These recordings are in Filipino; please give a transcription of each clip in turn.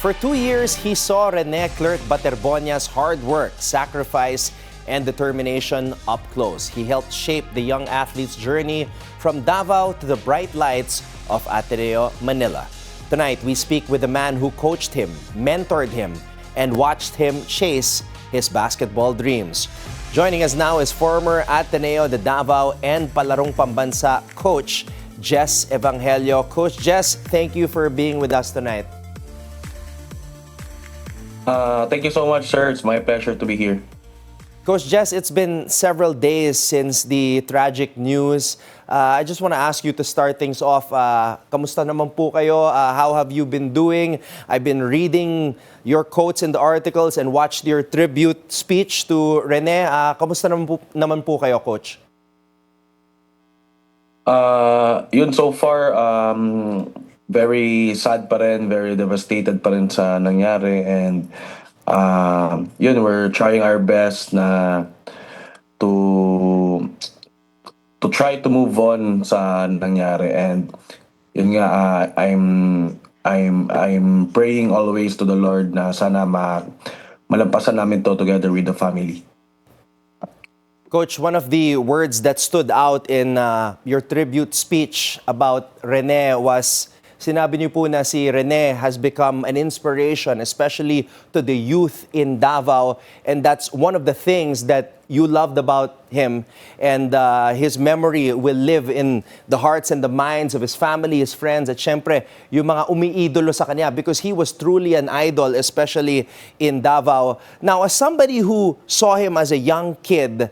For 2 years, he saw Rene Clerc Baterbonia's hard work, sacrifice, and determination up close. He helped shape the young athlete's journey from Davao to the bright lights of Ateneo, Manila. Tonight, we speak with the man who coached him, mentored him, and watched him chase his basketball dreams. Joining us now is former Ateneo de Davao and Palarong Pambansa coach, Jess Evangelio. Coach Jess, thank you for being with us tonight. Thank you so much, sir. It's my pleasure to be here. Coach Jess, it's been several days since the tragic news. I just want to ask you to start things off. Kamusta naman po kayo? How have you been doing? I've been reading your quotes in the articles and watched your tribute speech to Rene. Kamusta naman po kayo, Coach? Yun so far, very sad pa rin, very devastated pa rin sa nangyari, and yun, we're trying our best na to try to move on sa nangyari, and yun nga, I'm praying always to the Lord na sana malampasan namin to together with the family. Coach, one of the words that stood out in your tribute speech about Rene was, sinabi niyo po na si Rene has become an inspiration, especially to the youth in Davao. And that's one of the things that you loved about him. And his memory will live in the hearts and the minds of his family, his friends, at syempre, yung mga umiidolo sa kanya, because he was truly an idol, especially in Davao. Now, as somebody who saw him as a young kid,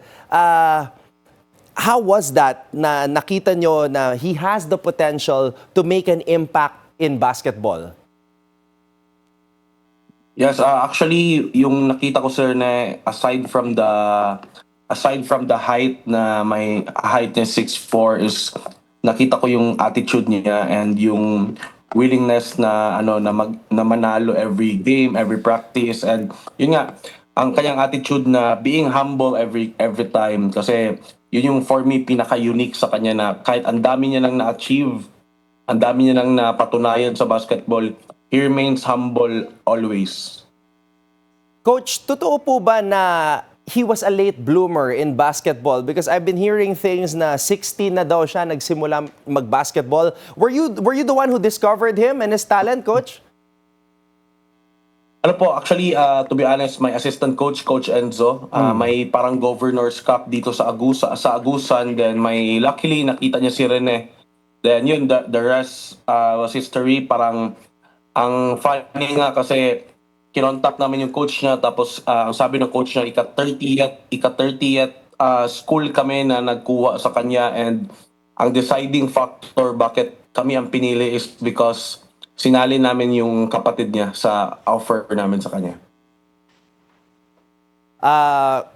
how was that na nakita nyo na he has the potential to make an impact in basketball? Yes, actually, yung nakita ko, sir, na aside from the height, na may height niya 6'4", is nakita ko yung attitude niya and yung willingness na na manalo every game, every practice, and yun nga, ang kanyang attitude na being humble every time, kasi yun yung for me pinaka-unique sa kanya, na kahit ang dami niya nang na-achieve, ang dami niya nang napatunayan sa basketball, he remains humble always. Coach, totoo po ba na he was a late bloomer in basketball? Because I've been hearing things na 16 na daw siya nagsimula mag-basketball. Were you the one who discovered him and his talent, Coach? Ano po, actually, to be honest, my assistant coach, Coach Enzo, may parang Governor's Cup dito sa Agusan, then luckily nakita niya si Rene. Then yun, the rest was history. Parang ang funny nga kasi kinontak namin yung coach niya, tapos ang sabi ng coach niya, ika-30th school kami na nagkuha sa kanya, and ang deciding factor bakit kami ang pinili is because sinali namin yung kapatid niya sa offer namin sa kanya.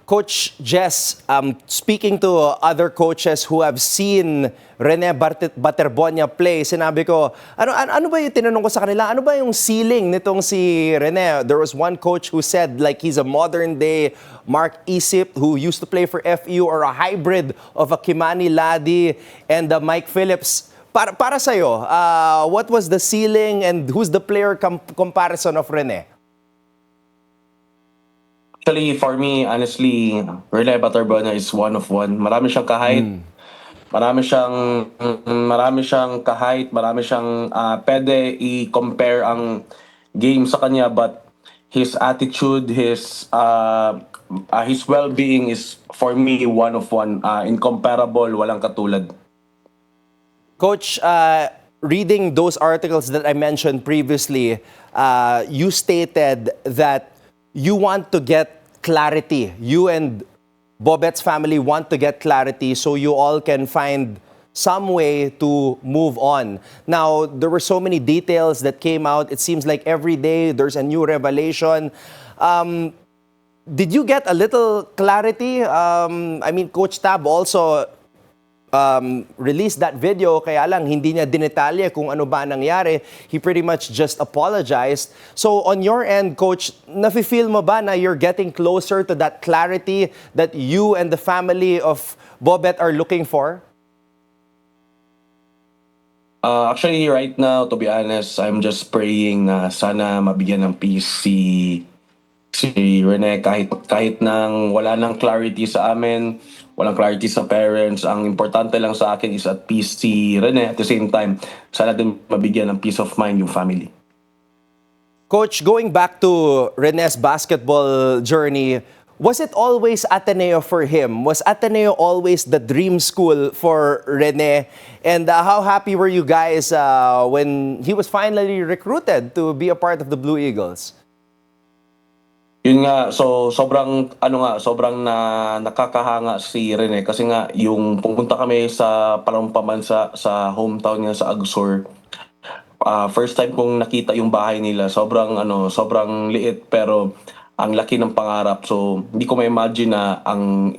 Coach Jess, speaking to other coaches who have seen Rene Baterbonia play, sinabi ko, ano ba yung tinanong ko sa kanila? Ano ba yung ceiling nitong si Rene? There was one coach who said like he's a modern day Mark Isip who used to play for FU, or a hybrid of a Kimani Ladi and Mike Phillips. Para sa'yo, what was the ceiling and who's the player comparison of Rene? Actually, for me, honestly, Rene Baterbonia is one of one. Marami siyang kahit, marami siyang kahit, marami siyang pwede i-compare ang game sa kanya, but his attitude, his well-being is for me one of one, incomparable, walang katulad. Coach, reading those articles that I mentioned previously, you stated that you want to get clarity. You and Bobet's family want to get clarity so you all can find some way to move on. Now, there were so many details that came out. It seems like every day there's a new revelation. Did you get a little clarity? I mean, Coach Tab also released that video, kaya lang hindi niya dinetalye kung ano ba nangyari. He pretty much just apologized. So on your end, Coach, nafe-feel mo ba na you're getting closer to that clarity that you and the family of Bobet are looking for? Actually, right now, to be honest, I'm just praying na sana mabigyan ng peace si Rene kahit nang wala nang clarity sa amin, walang clarity sa parents. Ang importante lang sa akin is at peace si Rene. At the same time, sana din mabigyan ng peace of mind yung family. Coach, going back to Rene's basketball journey, was it always Ateneo for him? Was Ateneo always the dream school for Rene? And how happy were you guys when he was finally recruited to be a part of the Blue Eagles? Yun nga, so sobrang nakakahanga si Rene kasi nga yung pumunta kami sa Palampambansa sa hometown niya sa Agsur. First time kong nakita yung bahay nila, sobrang liit pero ang laki ng pangarap. So hindi ko ma-imagine na ang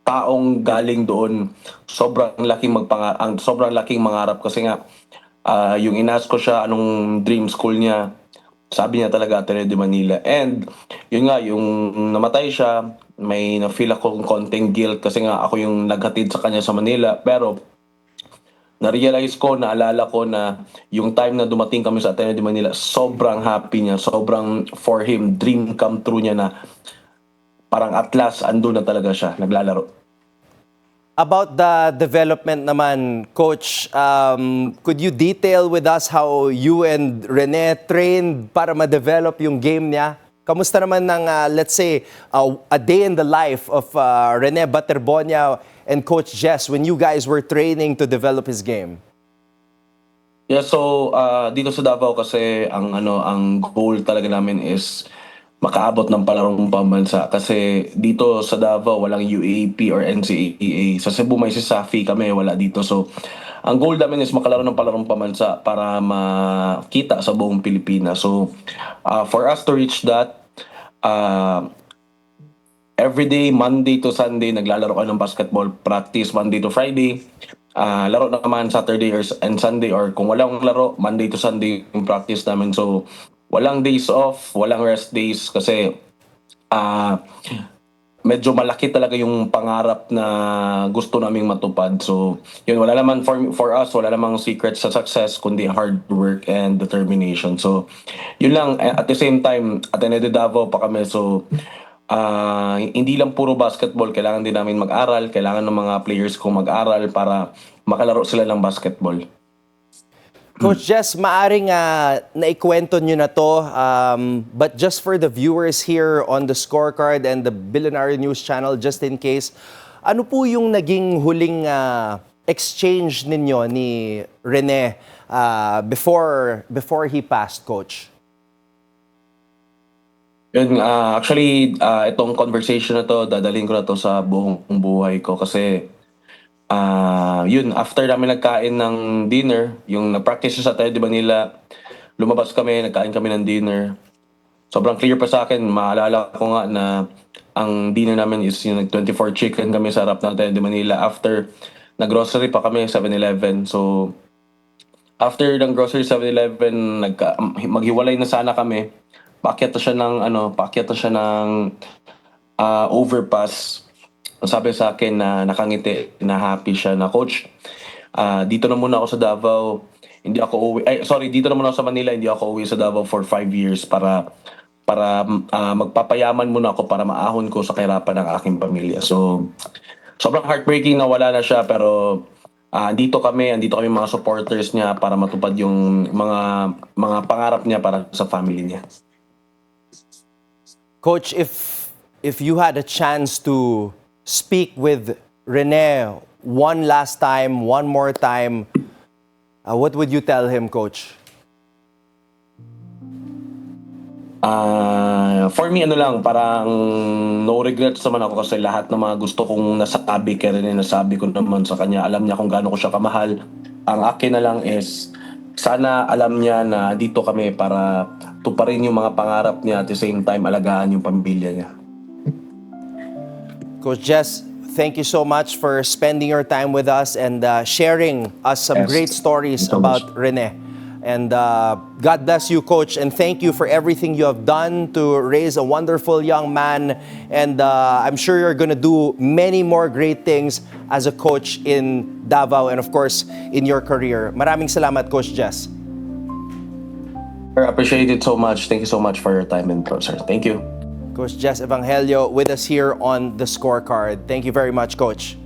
taong galing doon sobrang laking mangarap kasi nga yung inas ko siya anong dream school niya. Sabi niya talaga Ateneo de Manila. And yun nga, yung namatay siya, may na-feel akong konting guilt kasi nga ako yung naghatid sa kanya sa Manila. Pero na-realize ko, naalala ko na yung time na dumating kami sa Ateneo de Manila, sobrang happy niya, sobrang for him, dream come true niya na parang at last, andun na talaga siya, naglalaro. About the development naman, Coach, could you detail with us how you and Rene trained para ma-develop yung game niya? Kamusta naman ng, let's say, a day in the life of Rene Baterbonia and Coach Jess when you guys were training to develop his game? Yeah, so dito sa Davao kasi ang goal talaga namin is makaabot ng palarong pambansa kasi dito sa Davao walang UAAP or NCAA. Sa Cebu may Safi kami, wala dito. So ang goal namin is makalaro ng palarong pambansa para makita sa buong Pilipinas. So for us to reach that, every day, Monday to Sunday, naglalaro kami ng basketball practice, Monday to Friday. Laro naman Saturday and Sunday, or kung walang laro, Monday to Sunday yung practice namin. So, walang days off, walang rest days kasi medyo malaki talaga yung pangarap na gusto naming matupad. So, yun, wala naman for us, wala namang secret sa success kundi hard work and determination. So, yun lang. At the same time, Ateneo de Davao pa kami. So, hindi lang puro basketball, kailangan din namin mag-aral, kailangan ng mga players ko mag-aral para makalaro sila ng basketball. Coach Jess, maaring naikwento nyo na to, but just for the viewers here on the Scorecard and the Billionaire News Channel, just in case, ano po yung naging huling exchange ninyo ni Rene before he passed, Coach? Yun, actually, itong conversation na to, dadalhin ko na to sa buong buhay ko kasi yun, after namin nagkain ng dinner, yung nag-practice sa Ateneo de Manila, lumabas kami, nagkain kami ng dinner. Sobrang clear pa sa akin, maalala ko nga na ang dinner namin is yung 24 chicken kami sa harap ng Ateneo de Manila. After, nag-grocery pa kami, 7-Eleven. So, after ng grocery 7-Eleven, maghiwalay na sana kami. Paakyat na siya ng overpass. Sabi sa akin na nakangiti, na happy siya na, Coach, dito na muna ako sa Davao. Dito na muna ako sa Manila, hindi ako uwi sa Davao for 5 years para magpapayaman muna ako para maahon ko sa kahirapan ng aking pamilya. So, sobrang heartbreaking na wala na siya pero andito kami mga supporters niya para matupad yung mga pangarap niya para sa family niya. Coach, if you had a chance to speak with Rene one last time, one more time, what would you tell him, Coach? For me, parang no regrets naman ako kasi lahat ng mga gusto kong nasabi kay Rene, nasabi ko naman sa kanya. Alam niya kung gaano ko siya kamahal. Ang akin na lang is, sana alam niya na dito kami para tuparin yung mga pangarap niya at the same time alagaan yung pamilya niya. Coach Jess, thank you so much for spending your time with us and sharing us some Yes. great stories Thank you so about much. Rene. And God bless you, Coach, and thank you for everything you have done to raise a wonderful young man. And I'm sure you're going to do many more great things as a coach in Davao and, of course, in your career. Maraming salamat, Coach Jess. I appreciate it so much. Thank you so much for your time and sir. Thank you. Coach Jess Evangelio with us here on The Scorecard. Thank you very much, Coach.